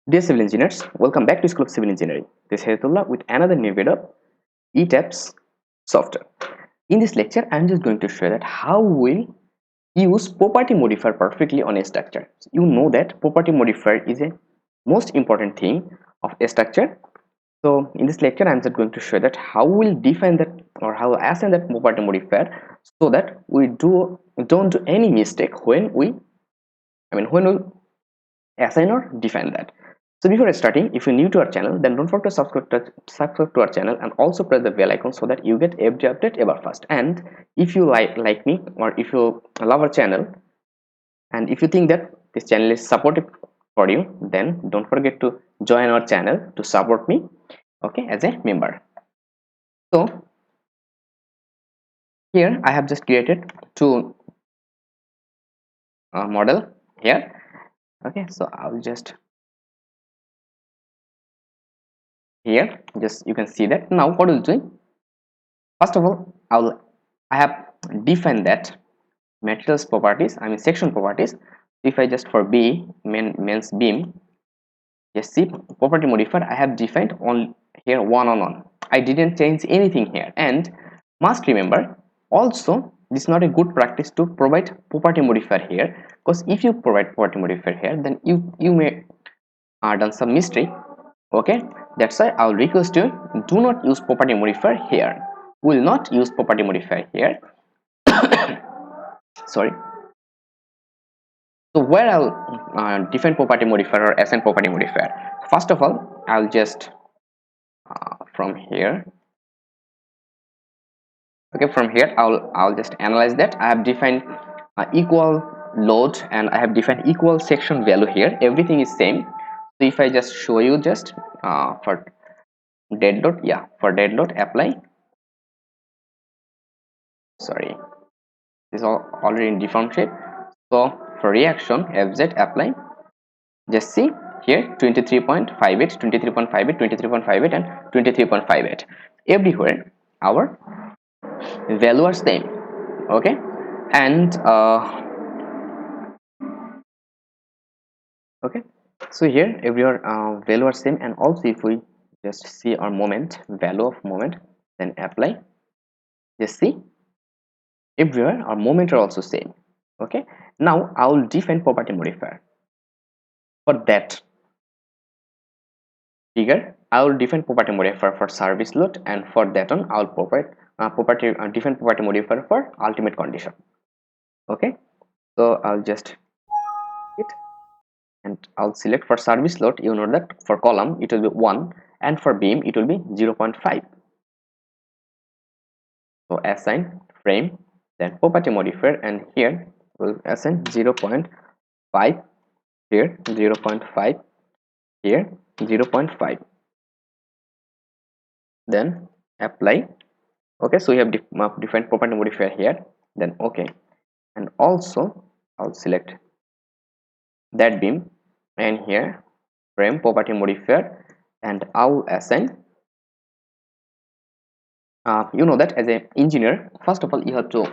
Dear civil engineers, welcome back to School of Civil Engineering. This is Hedaetullah with another new video, Etabs software. In this lecture, I am just going to show that how we'll use property modifier perfectly on a structure. You know that property modifier is a most important thing of a structure. So in this lecture, I am just going to show that how we'll define that or how we'll assign that property modifier so that we don't do any mistake when we assign or define that. So before starting, if you're new to our channel, then don't forget to subscribe to our channel and also press the bell icon so that you get every update ever first. And if you like me, or if you love our channel, and if you think that this channel is supportive for you, then don't forget to join our channel to support me, okay, as a member. So here I have just created two model here. Okay, so I'll just here just you can see that. Now what we'll do, first of all, I have defined that materials properties, section properties. If I just for B means beam, just see property modifier I have defined on here one on one. I didn't change anything here. And must remember also, this is not a good practice to provide property modifier here, because if you provide property modifier here, then you may done some mistake. Okay, that's why I'll request you, do not use property modifier here. Will not use property modifier here. Sorry. So where I'll define property modifier or assign property modifier. First of all, I'll just from here. Okay, from here I'll just analyze that. I have defined equal load and I have defined equal section value here. Everything is same. So if I just show you just for dead load, yeah, for dead load apply. Sorry, this is already in deformed shape. So for reaction fz apply, just see here 23.58, 23.58, 23.58 and 23.58. Everywhere our value are same. Okay, and okay, so here everywhere value are same. And also if we just see our moment, value of moment, then apply, just see everywhere our moment are also same. Okay, now I will define property modifier. For that figure, I will define property modifier for service load, and for that one I will provide define property modifier for ultimate condition. Okay, so I'll just it and I'll select for service load. You know that for column it will be 1 and for beam it will be 0.5. So assign frame, then property modifier, and here we'll assign 0.5 here, 0.5 here, 0.5, then apply. Okay, so we have defined property modifier here, then okay. And also I'll select that beam and here frame property modifier, and I'll assign you know that as an engineer, first of all you have to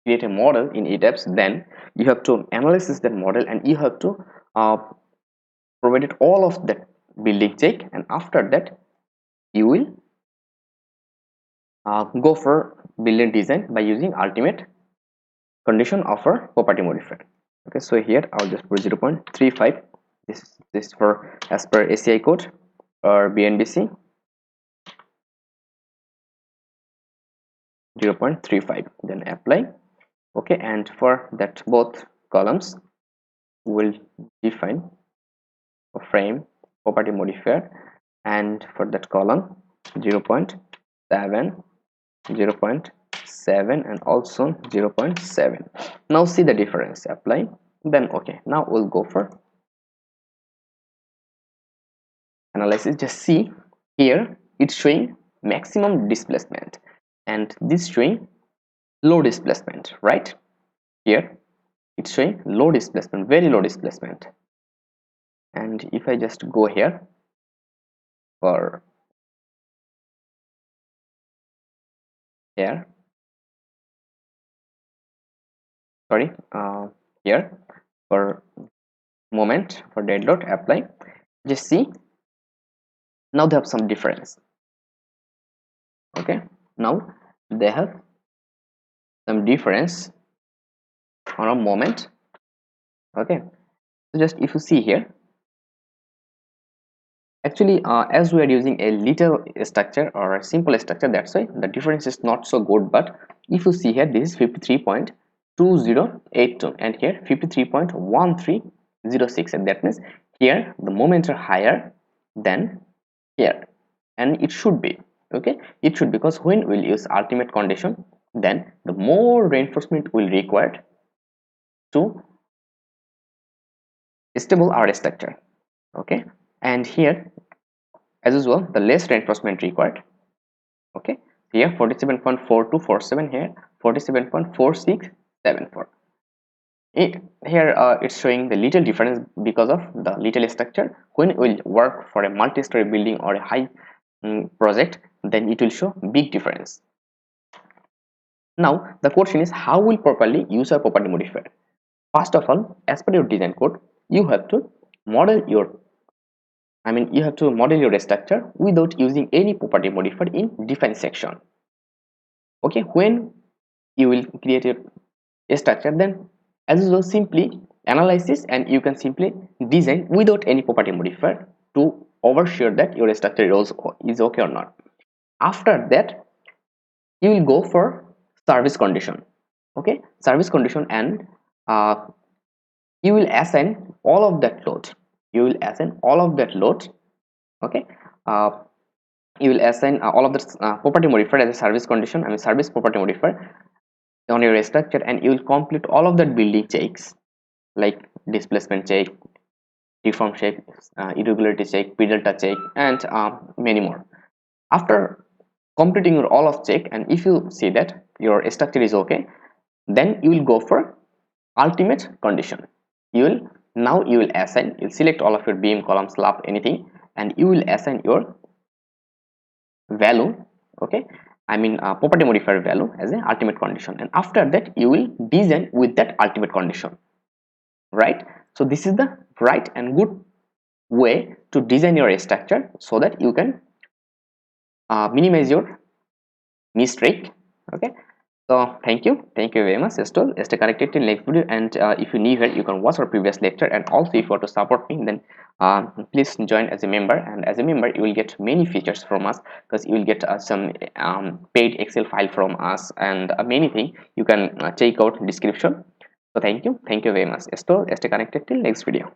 create a model in Etabs, then you have to analyze that model and you have to provide it all of that building check, and after that you will go for building design by using ultimate condition of our property modifier. Okay, so here I'll just put 0.35. This for as per ACI code or BNBC 0.35, then apply. Okay, and for that both columns will define a frame property modifier, and for that column 0.7, 0.7 and also 0.7. now see the difference, apply, then okay. Now we'll go for analysis. Just see here it's showing maximum displacement and this showing low displacement, right? Here it's showing low displacement, very low displacement. And if I just go here for here, sorry, here for moment for dead load apply, just see, now they have some difference. Okay, now they have some difference on a moment. Okay, so just if you see here, actually as we are using a little structure or a simple structure, that's why the difference is not so good. But if you see here, this is 53.2082 and here 53.1306, and that means here the moments are higher than here, and it should be okay. It should, because when we'll use ultimate condition, then the more reinforcement will required to stable our structure. Okay, and here as usual the less reinforcement required. Okay, here 47.4247, here 47.4674. Here it's showing the little difference because of the little structure. When we'll work for a multi-story building or a high project, then it will show big difference. Now the question is, how will properly use a property modifier? First of all, as per your design code, you have to model your you have to model your structure without using any property modifier in define section. Okay, when you will create a structure, then as usual simply analysis, and you can simply design without any property modifier to oversure that your structure is okay or not. After that, you will go for service condition. Okay, service condition, and you will assign all of that load. You will assign all of that load. Okay, uh, you will assign all of the property modifier as a service condition, service property modifier on your structure, and you will complete all of that building checks like displacement check, deform check, irregularity check, p delta check, and many more. After completing your all of check, and if you see that your structure is okay, then you will go for ultimate condition. You will assign, you'll select all of your beam, column, slab, anything, and you will assign your value. Okay, property modifier value as an ultimate condition, and after that you will design with that ultimate condition, right? So this is the right and good way to design your structure so that you can minimize your mistake. Okay, so thank you very much. Stay connected till next video, and if you need help, you can watch our previous lecture, and also if you want to support me, then please join as a member, and as a member you will get many features from us, because you will get some paid Excel file from us, and many things you can check out in description. So thank you very much. Stay connected till next video.